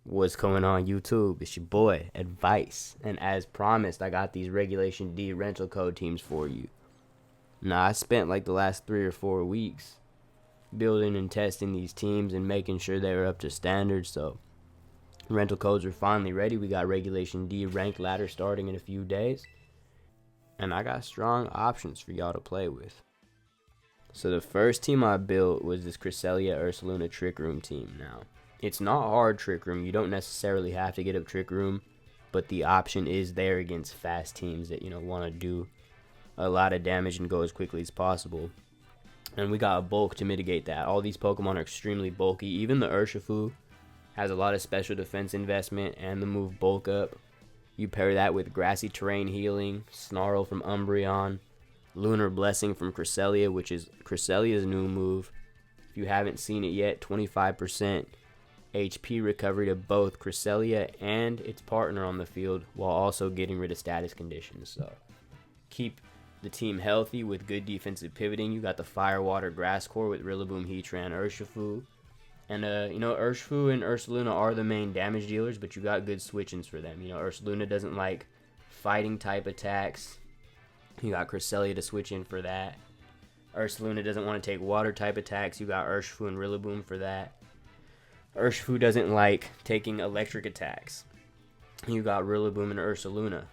What's going on YouTube? It's your boy, Advice. And as promised, I got these Regulation D rental code teams for you. Now, I spent like the last 3 or 4 weeks building and testing these teams and making sure they were up to standard. So, rental codes are finally ready. We got Regulation D ranked ladder starting in a few days. And I got strong options for y'all to play with. So, the first team I built was this Cresselia Ursaluna Trick Room team now. It's not hard Trick Room. You don't necessarily have to get up Trick Room, but the option is there against fast teams that, want to do a lot of damage and go as quickly as possible. And we got a bulk to mitigate that. All these Pokemon are extremely bulky. Even the Urshifu has a lot of special defense investment and the move Bulk Up. You pair that with Grassy Terrain Healing, Snarl from Umbreon, Lunar Blessing from Cresselia, which is Cresselia's new move. If you haven't seen it yet, 25% HP recovery to both Cresselia and its partner on the field, while also getting rid of status conditions. So keep the team healthy with good defensive pivoting. You got the Fire Water Grass Core with Rillaboom, Heatran, Urshifu. And Urshifu and Ursaluna are the main damage dealers, but you got good switch-ins for them. Ursaluna doesn't like fighting type attacks. You got Cresselia to switch in for that. Ursaluna doesn't want to take water type attacks. You got Urshifu and Rillaboom for that. Urshifu doesn't like taking electric attacks. You got Rillaboom and Ursaluna.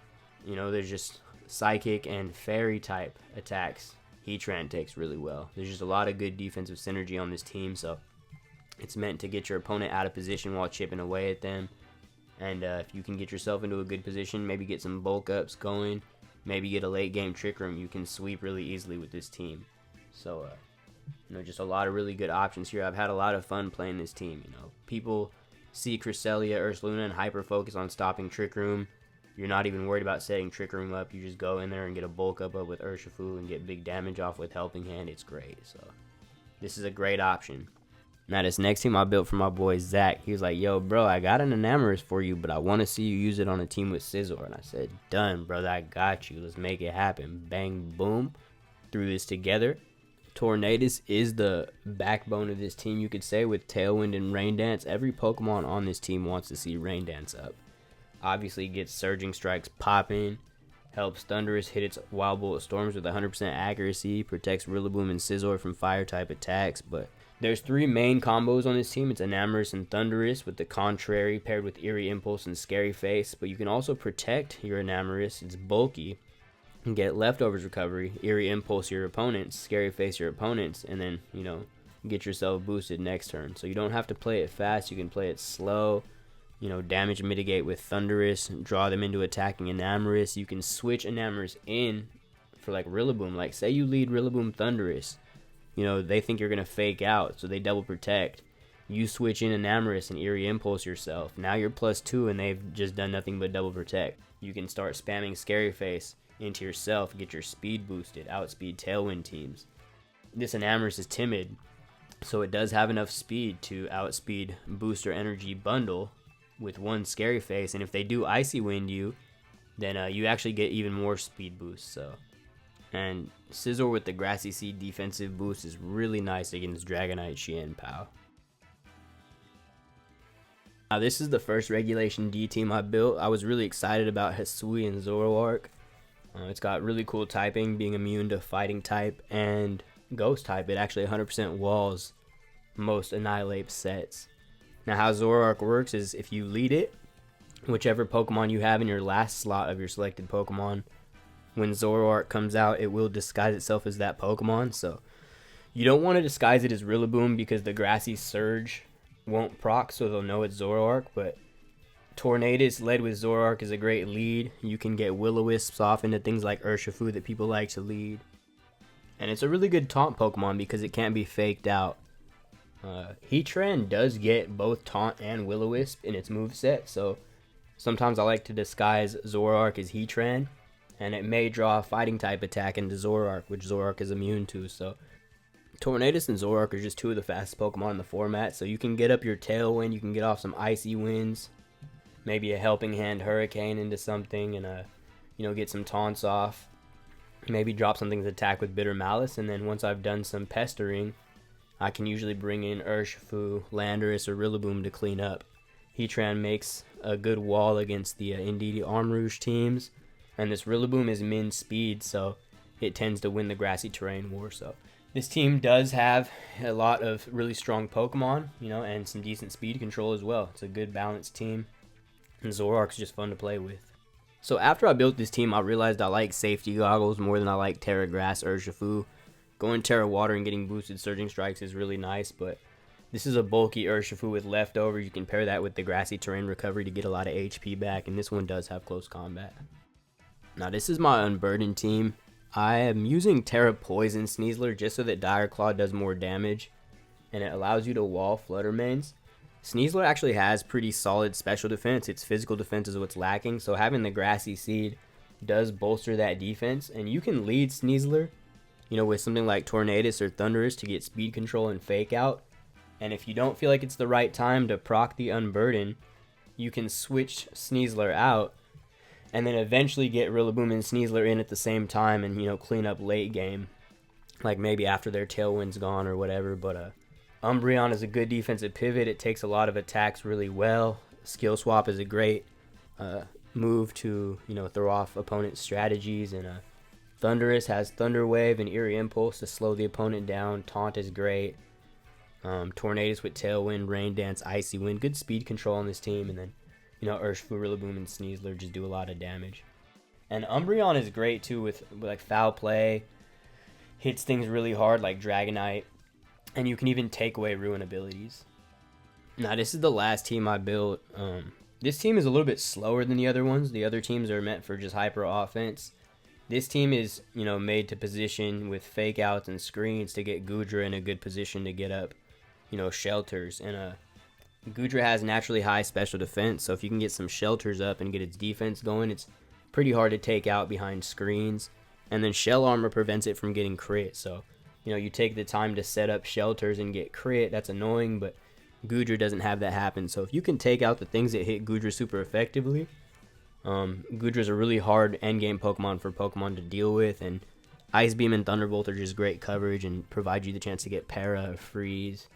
There's just psychic and fairy type attacks. Heatran takes really well. There's just a lot of good defensive synergy on this team, so it's meant to get your opponent out of position while chipping away at them. And if you can get yourself into a good position, maybe get some bulk ups going, maybe get a late game Trick Room, you can sweep really easily with this team. So, just a lot of really good options here. I've had a lot of fun playing this team. People see Cresselia, Ursaluna, and hyper focus on stopping Trick Room. You're not even worried about setting Trick Room up. You just go in there and get a bulk up with Urshifu and get big damage off with Helping Hand. It's great. So this is a great option. Now this next team I built for my boy Zach. He was like, "Yo, bro, I got an Enamorous for you, but I want to see you use it on a team with Scizor." And I said, "Done, brother. I got you. Let's make it happen." Bang, boom. Threw this together. Tornadus is the backbone of this team, you could say, with Tailwind and Rain Dance. Every Pokemon on this team wants to see Rain Dance up. Obviously gets Surging Strikes popping, helps Thundurus hit its Wild Bullet Storms with 100% accuracy, protects Rillaboom and Scizor from fire type attacks. But there's 3 main combos on this team. It's Enamorous and Thundurus with the Contrary paired with Eerie Impulse and Scary Face. But you can also protect your Enamorous. It's bulky. And get Leftovers recovery, Eerie Impulse your opponents, Scary Face your opponents, and then, get yourself boosted next turn. So you don't have to play it fast, you can play it slow. Damage mitigate with Thundurus, draw them into attacking Enamorous. You can switch Enamorous in for like Rillaboom. Like say you lead Rillaboom Thundurus, they think you're gonna fake out, so they double protect. You switch in Enamorous and Eerie Impulse yourself. Now you're +2 and they've just done nothing but double protect. You can start spamming Scary Face into yourself, get your speed boosted, outspeed Tailwind teams. This Enamorous is timid, so it does have enough speed to outspeed Booster Energy Bundle with 1 Scary Face, and if they do Icy Wind you, then you actually get even more speed boost. And Scizor with the Grassy Seed defensive boost is really nice against Dragonite, Xian Pao. Now this is the first Regulation D team I built. I was really excited about Hisuian Zoroark. It's got really cool typing, being immune to fighting type and ghost type. It actually 100% walls most Annihilate sets. Now how Zoroark works is if you lead it, whichever Pokemon you have in your last slot of your selected Pokemon, when Zoroark comes out, it will disguise itself as that Pokemon. So you don't want to disguise it as Rillaboom because the Grassy Surge won't proc, so they'll know it's Zoroark. But Tornadus led with Zoroark is a great lead. You can get Will-O-Wisps off into things like Urshifu that people like to lead. And it's a really good taunt Pokemon because it can't be faked out. Heatran does get both taunt and Will-O-Wisp in its moveset, so sometimes I like to disguise Zoroark as Heatran, and it may draw a fighting type attack into Zoroark, which Zoroark is immune to. So Tornadus and Zoroark are just 2 of the fastest Pokemon in the format, so you can get up your Tailwind, you can get off some Icy Winds, maybe a Helping Hand Hurricane into something, and get some taunts off. Maybe drop something's attack with Bitter Malice, and then once I've done some pestering, I can usually bring in Urshifu, Landorus, or Rillaboom to clean up. Heatran makes a good wall against the Indeedee Armrouge teams. And this Rillaboom is min speed, so it tends to win the grassy terrain war. So this team does have a lot of really strong Pokemon, and some decent speed control as well. It's a good balanced team. And Zoroark's just fun to play with. So after I built this team, I realized I like safety goggles more than I like Terra Grass Urshifu. Going Terra Water and getting boosted Surging Strikes is really nice, but this is a bulky Urshifu with leftover. You can pair that with the Grassy Terrain Recovery to get a lot of HP back, and this one does have close combat. Now this is my Unburdened team. I am using Terra Poison Sneasler just so that Dire Claw does more damage, and it allows you to wall Flutter Mains. Sneasler actually has pretty solid special defense. Its physical defense is what's lacking, so having the Grassy Seed does bolster that defense, and you can lead Sneasler, with something like Tornadus or Thundurus to get speed control and fake out. And if you don't feel like it's the right time to proc the Unburden, you can switch Sneasler out and then eventually get Rillaboom and Sneasler in at the same time and, clean up late game, like maybe after their Tailwind's gone or whatever. But Umbreon is a good defensive pivot. It takes a lot of attacks really well. Skill Swap is a great move to, throw off opponent's strategies. And Thundurus has Thunder Wave and Eerie Impulse to slow the opponent down. Taunt is great. Tornadus with Tailwind, Rain Dance, Icy Wind. Good speed control on this team. And then, Urshifu, Rillaboom, and Sneasler just do a lot of damage. And Umbreon is great too with like Foul Play. Hits things really hard like Dragonite. And you can even take away Ruin abilities. Now this is the last team I built. This team is a little bit slower than the other ones. The other teams are meant for just hyper offense. This team is, made to position with fake outs and screens to get Goodra in a good position to get up, shelters. And Goodra has naturally high special defense, so if you can get some shelters up and get its defense going, it's pretty hard to take out behind screens. And then Shell Armor prevents it from getting crit, so, you take the time to set up shelters and get crit. That's annoying, but Goodra doesn't have that happen. So if you can take out the things that hit Goodra super effectively, Goodra is a really hard endgame Pokemon for Pokemon to deal with, and Ice Beam and Thunderbolt are just great coverage and provide you the chance to get Para, Freeze.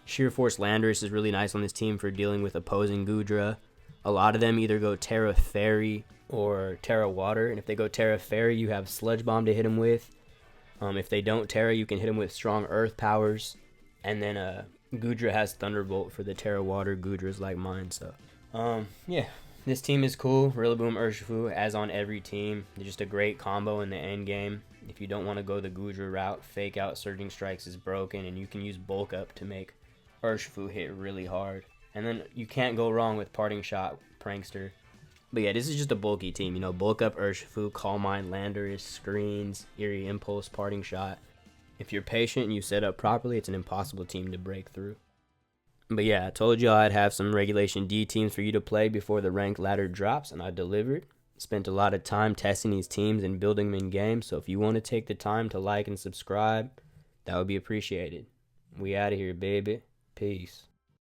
Sheer Force Landorus is really nice on this team for dealing with opposing Goodra. A lot of them either go Terra Fairy or Terra Water, and if they go Terra Fairy, you have Sludge Bomb to hit them with. If they don't Terra, you can hit them with strong Earth powers, and then Goodra has Thunderbolt for the Terra Water Goodras like mine. So, yeah. This team is cool. Rillaboom, Urshifu, as on every team. They're just a great combo in the end game. If you don't want to go the Goodra route, Fake Out Surging Strikes is broken, and you can use Bulk Up to make Urshifu hit really hard. And then you can't go wrong with Parting Shot, Prankster. But yeah, this is just a bulky team. Bulk Up Urshifu, Calm Mind, Landorus, Screens, Eerie Impulse, Parting Shot. If you're patient and you set up properly, it's an impossible team to break through. But yeah, I told you I'd have some Regulation D teams for you to play before the ranked ladder drops, and I delivered. Spent a lot of time testing these teams and building them in game, so if you want to take the time to like and subscribe, that would be appreciated. We out of here, baby. Peace.